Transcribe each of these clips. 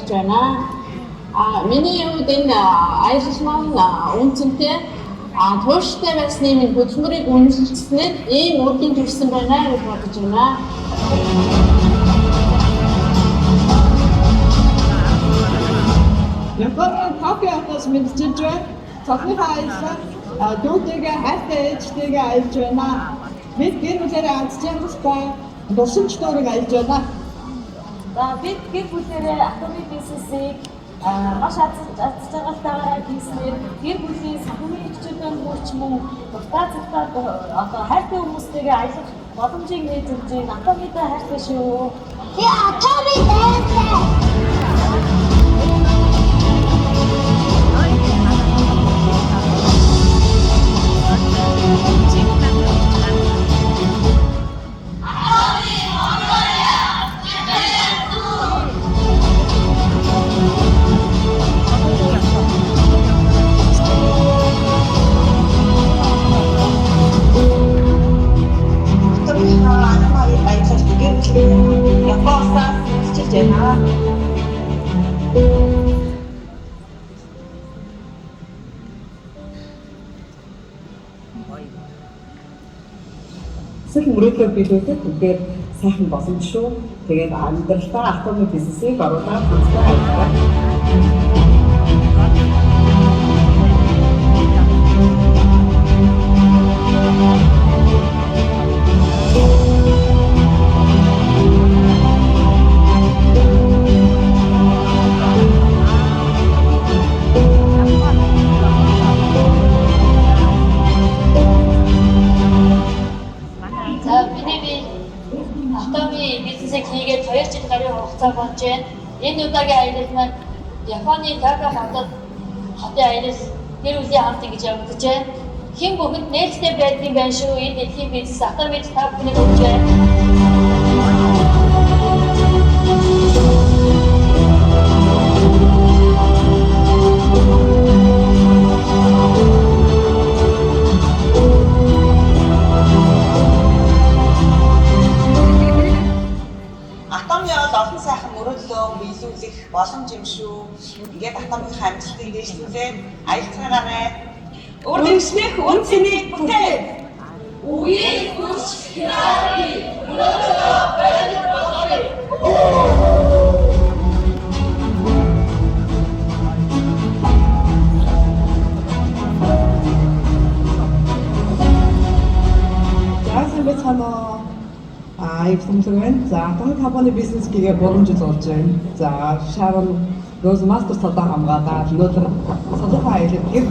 тохиолдож байна. Миний хувьд энэ аялал маань үнцэнтэй тууштай байсны минь хөдөлмөрийг үнэлснээр ийм үр дүнд хүрсэн байна гэж бодож байна. Японы Токиогоос мэдчилж байна. Цахилгаан аялал дүүтэйгээ хайртай ээжтэйгээ аялж байна. Бид гэр бүлээрээ ардчилсан дурсамж дөрөг аялж байна. Бид гэр бүлээрээ автомобиль бизнесийг маш аз жаргалтайгаар хийснээр гэр бүлийн санхүүгийн хөгжөлтөнд хүрч мөн дуртай одоо хайртай хүмүүстэйгээ аялах боломжийг нээж өгч байна. Автомобилтэй хайртай шүү. Би автомобил хайртай. Эсвэл мөрөдлөө биелүүлэх үнээр сайхан боломж шүү. Тэгээд амьдралдаа автомобиль бизнесийг оруулаад хамтдаа ажиллаа. Автомобиль бизнесийг хийгээд 2 жил гаруй хугацаа болж байна. Энэ удаагийн аялал маань Японы Токио хотод аялал гэр бүлийн хамт ингэж явагдаж байна. Хэн бүхэнд нээлттэй байдгийн байна шүү. Энэ дэлхийн бизнес автомобиль та бүхнийг өгч байна. Олон сайхан мөрөдлөө биелүүлэх боломж юм шүү. Ингээд автомобиль амжилтыг дэвшүүлээд аялцгаараа үргэлжлэх үнцнийг бүтээх. Үеийн хүч хязгаарлалт мөрөдлөө баримтлах. Яасан бэ цаана Ивсэмсэгэн за компани бизнес гээ 3 жил болж байна. За Sharon Rose Master цаадаа хамгаалаад өнөөдөр содоха аялал гэр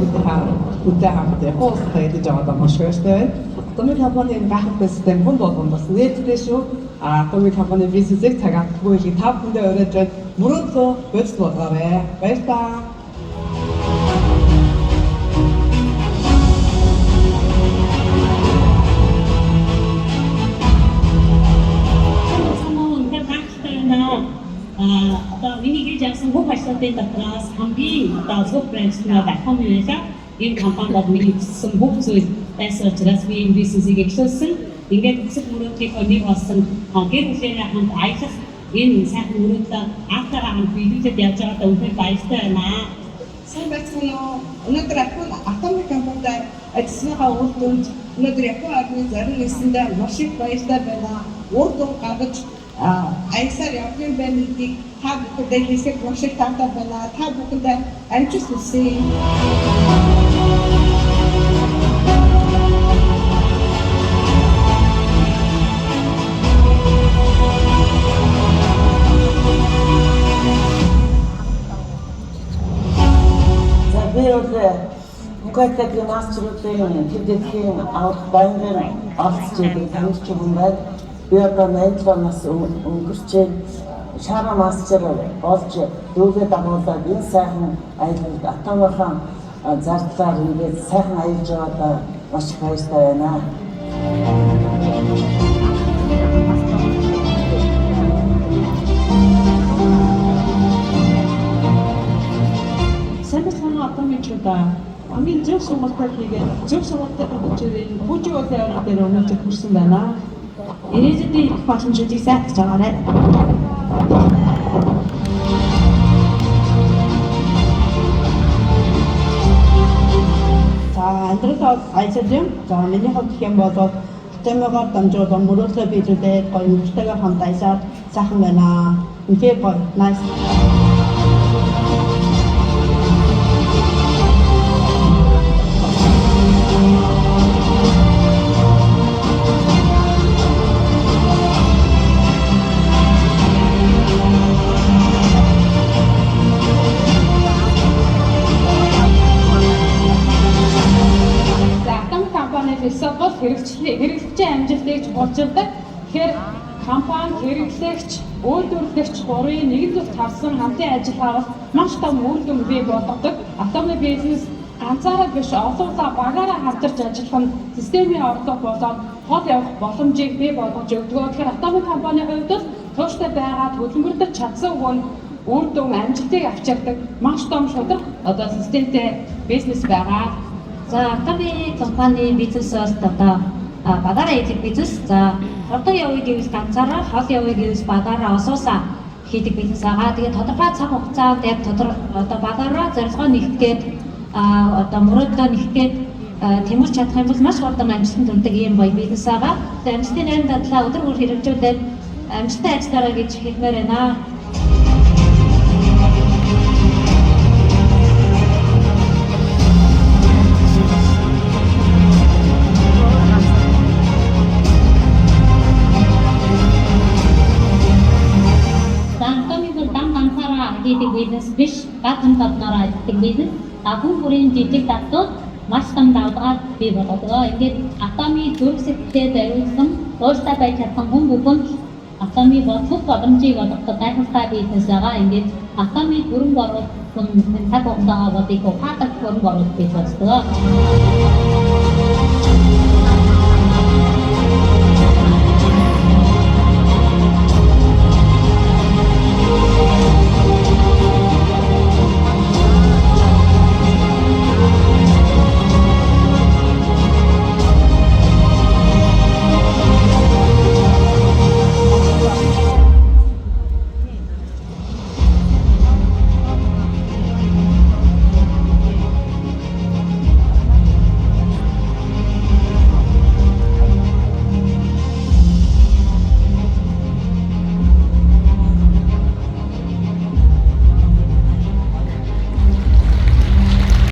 бүлтэй хамт хост хайж аваад маш баяртай. Томик компани гахах систем бондон бас нээлттэй шүү. Томик компани бизнесийг цагаатгүй та бүхэндээ өрөөж мөрөдлөө бэлт болгоорой. Баярлалаа. Одоо миний хийж явсан бүх ажлуудын дотроос хамгийн одоо зөв брэнд нь Bacom байлаа. Энэ компанид миний хийсэн бүх зүйл байсан учраас би энэ бизнесийг эхлүүлсэн. Ингээд бүсэг мөрөдлийг нэг болсон гэр бүлээрээ хамт аялах энэ сайхан мөрөдлөө автаараа хамт биелүүлээд явж байгаадаа үнэхээр баяртай байна. Сайн байцгаана уу? Өнөөдөр автомобиль компанид ажилласныхаа үр дүнд өнөөдөр Японы армийн зарим нэгсэндээ маш их баяртай байна. Үр дүн гаргаж аялсаар явгын байдлыг та бүхэндээ хийсэх маш их таатай байна. Та бүхэндээ амжилт хүсье. За би өөрөө Мукатагийн мастеруудын хэвлэлийн авах байнгын олцож байгаа таньж байгаа байна. Би одоо 8 нас өнгөрч Шара мастер болж дүүгээ дагуулад энэ сайхан аялалд автомобилын зардлаар ингээд сайхан аялж байгаадаа маш их баяртай байна. Самбайцгаана автомобилчудаа хамгийн зөв сонголтыг хийгээд зөв сонголтыг хүчээр бүжиг өдөр дээр өнөөж хүрсэн байна. Ирээдүйн их боломжуудыг сайжруулж байгаарай. амьдрал айцалж за миний хувьд гэх юм бол темэгээр дамжуулан мөрөөдлөө биелүүлээд гоё мөрөлтэйгээр хамт ажиллаад сайхан байна. Үнэхээр гоё. Nice. Эсвэл хэрэглэгчийн амжилтыг болжулдаг. Тэгэхээр компани хэрэглэгч, үйлдвэрлэгч гурвын нэгэн зүгт харсан хамтын ажил авалт маш том үр дүн бий болгодог. Автомобиль бизнес ганцаараа биш олонлоо багаараа хамтарч ажиллах нь системийн орлого болоод хол явах боломжийг бий болгож өгдөг. Тэгэхээр автомобиль компанийн хувьд бол тууштай байгаа төлөвлөрдөж чадсан хүн үр дүн амжилтыг авчирдаг маш том шударга одоо системтэй бизнес байгаа. За автомобиль компани бизнес одоо багаараа хийдэг бизнес. За хурдан явъя гэвэл ганцаараа, хол явъя гэвэл багаараа осоосаа хийдэг бизнес байгаа. Тэгээд тодорхой цаг хугацаанд яг одоо багаараа зорилгоо нэгтгээд одоо мөрөөдлөө нэгтгээд тэмэрч чадах юм бол маш хурдан амжилтанд хүрдэг ийм гоё бизнес байгаа. Тэгээд амжилтын нарийн дадлаа өдөр бүр хэрэгжүүлээд амжилттай ажиллаарай гэж хэлмээр байна. хийдэг бизнес биш, гадна татнараа хийдэг бизнес. Хүн бүрийн жижиг татвар маш том давтгаад бий болгодог. Ингээд автомобиль зөрчилдөлтэй зориулсан ууштай байж чадсан хүн бүхэн автомобиль бодлого боломжийг олгоход гайхалтай бизнес байгаа. Ингээд автомобиль бүрэн борлуулсан цаг хугацаагаа бодгийг хаадаг бүрэн борлуулалт бий болдог.